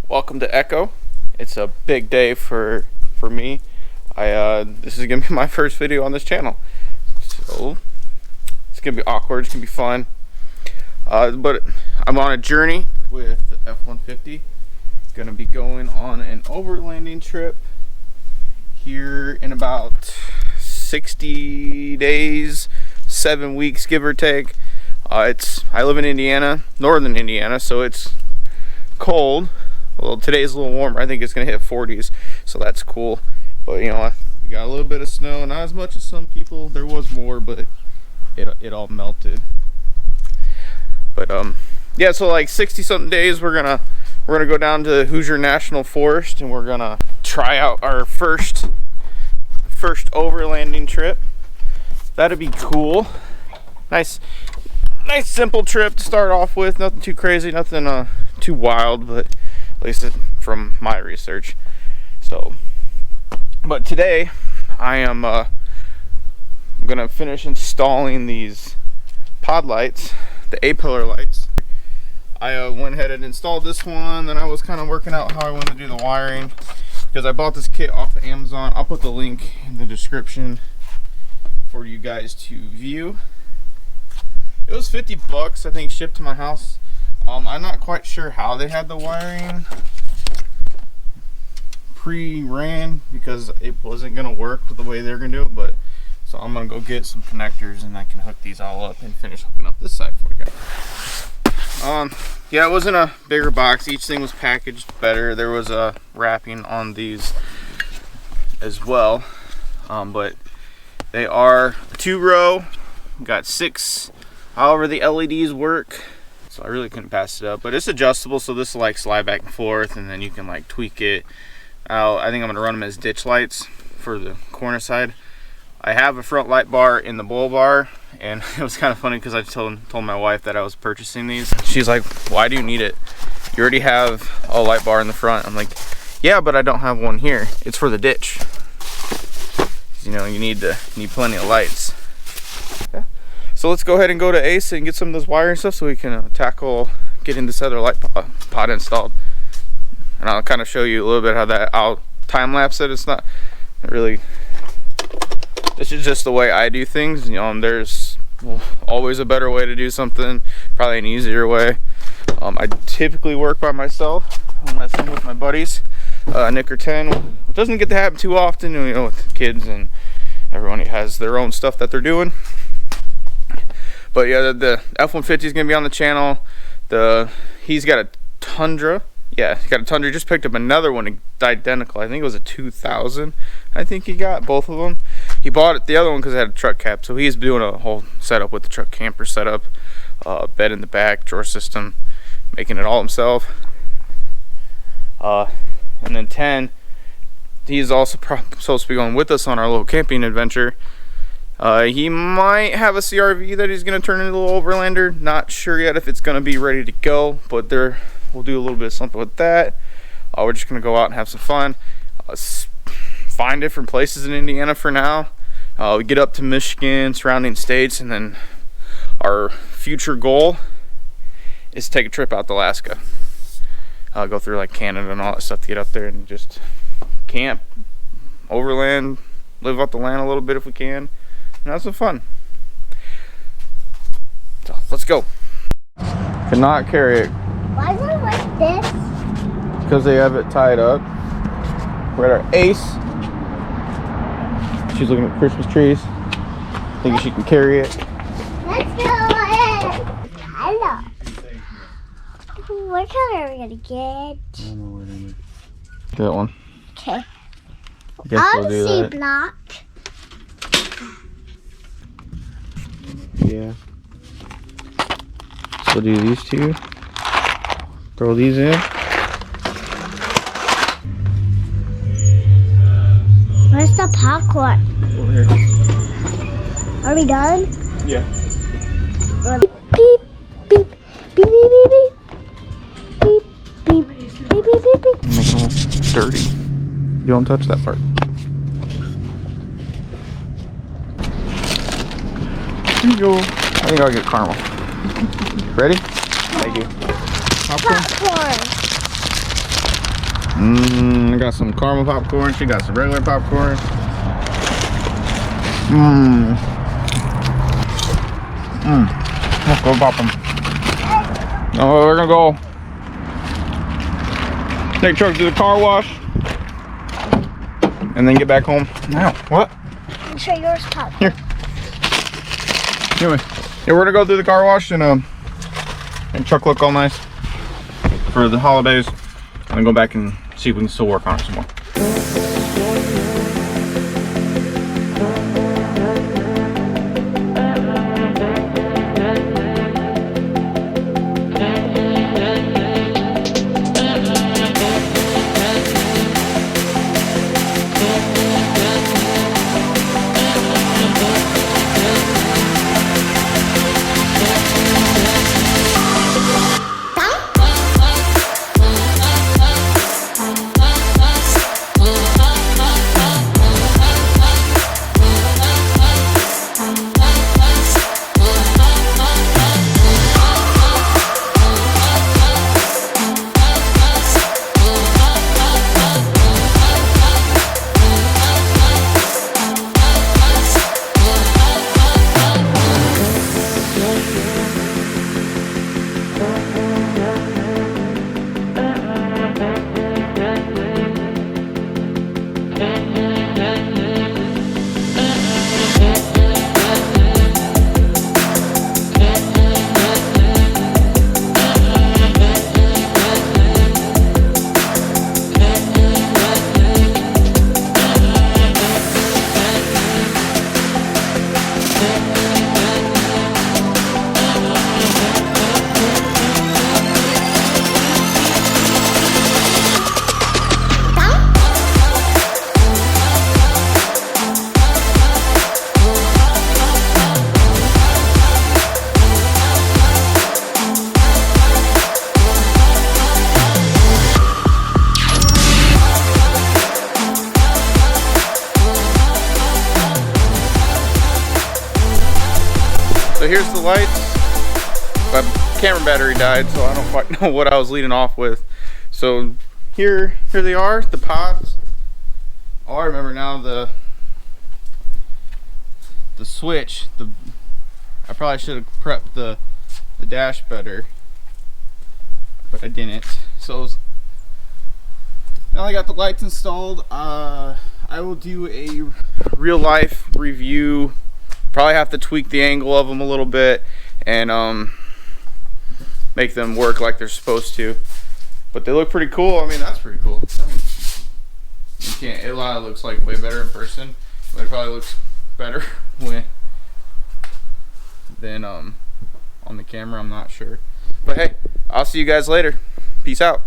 Welcome to Echo. It's a big day for me. This is gonna be my first video on this channel, so it's gonna be awkward. It's gonna be fun. But I'm on a journey with the F-150. Gonna be going on an overlanding trip here in about 60 days, 7 weeks, give or take. I live in Indiana, northern Indiana, so it's cold. Well, today's a little warmer. I think it's gonna hit 40s, so that's cool. But you know, we got a little bit of snow, not as much as some people. There was more, but it all melted. But yeah, so like 60 something days, we're gonna go down to Hoosier National Forest, and we're gonna try out our first overlanding trip. That'd be cool. Nice simple trip to start off with. Nothing too crazy, nothing too wild, but at least from my research. So, but today I am gonna finish installing these pod lights, the A-pillar lights. I went ahead and installed this one, then I was kind of working out how I wanted to do the wiring, because I bought this kit off of Amazon. I'll put the link in the description for you guys to view. It was 50 bucks, I think, shipped to my house. I'm not quite sure how they had the wiring pre-ran, because it wasn't gonna work the way they're gonna do it. But so I'm gonna go get some connectors and I can hook these all up and finish hooking up this side for you guys. Yeah, it was in a bigger box. Each thing was packaged better. There was a wrapping on these as well, but they are 2-row. Got 6, however the LEDs work. So I really couldn't pass it up, but it's adjustable, so this will like slide back and forth, and then you can like tweak it out. I think I'm gonna run them as ditch lights for the corner side. I have a front light bar in the bull bar, and it was kind of funny because I told my wife that I was purchasing these. She's like, "Why do you need it? You already have a light bar in the front." I'm like, "Yeah, but I don't have one here. It's for the ditch. You know, you need plenty of lights." Yeah. So let's go ahead and go to Ace and get some of this wiring stuff so we can tackle getting this other light pod installed. And I'll kind of show you a little bit how that, I'll time lapse it. It's not really, this is just the way I do things. You know, there's always a better way to do something, probably an easier way. I typically work by myself unless I'm with my buddies, Nick or 10, which doesn't get to happen too often, you know, with kids and everyone has their own stuff that they're doing. But yeah, the F-150 is going to be on the channel. He's got a Tundra. Yeah, he's got a Tundra. He just picked up another one identical. I think it was a 2000. I think he got both of them. He bought the other one because it had a truck cap. So he's doing a whole setup with the truck camper setup. Bed in the back, drawer system. Making it all himself. And then 10, he's also supposed to be going with us on our little camping adventure. He might have a CRV that he's going to turn into a little overlander. Not sure yet if it's going to be ready to go, but we'll do a little bit of something with that. We're just going to go out and have some fun. Find different places in Indiana for now. We get up to Michigan, surrounding states, and then our future goal is to take a trip out to Alaska. Go through like Canada and all that stuff to get up there and just camp, overland, live off the land a little bit if we can. And have some fun. So let's go. Cannot carry it. Why is it like this? Because they have it tied up. We're at our Ace. She's looking at Christmas trees. Thinking she can carry it. Let's go. Hello. What color are we gonna get? I don't know where to make. That one. Okay. I guess we'll do that. Block. Yeah. So we'll do these two. Throw these in. Where's the popcorn? Over here. Are we done? Yeah. Beep, beep, beep, beep, beep, beep, beep, beep, beep, beep, beep, beep. Make them all dirty. You don't touch that part. There you go. I think I'll get caramel. Ready? Thank you. Popcorn. Popcorn. I got some caramel popcorn. She got some regular popcorn. Let's go pop them. Oh, we're gonna go take truck to the car wash and then get back home. Now, what? Make sure yours pop. Here. Anyway, yeah, we're gonna go through the car wash and truck look all nice for the holidays, and then go back and see if we can still work on it some more. So here's the lights. My camera battery died, so I don't quite know what I was leading off with. So here they are, the pods. Oh, I remember now, the switch. I probably should have prepped the dash better, but I didn't. So now I got the lights installed. I will do a real life review. Probably have to tweak the angle of them a little bit and make them work like they're supposed to. But they look pretty cool. I mean, that's pretty cool. You can't. It looks like way better in person, but it probably looks better than on the camera. I'm not sure. But hey, I'll see you guys later. Peace out.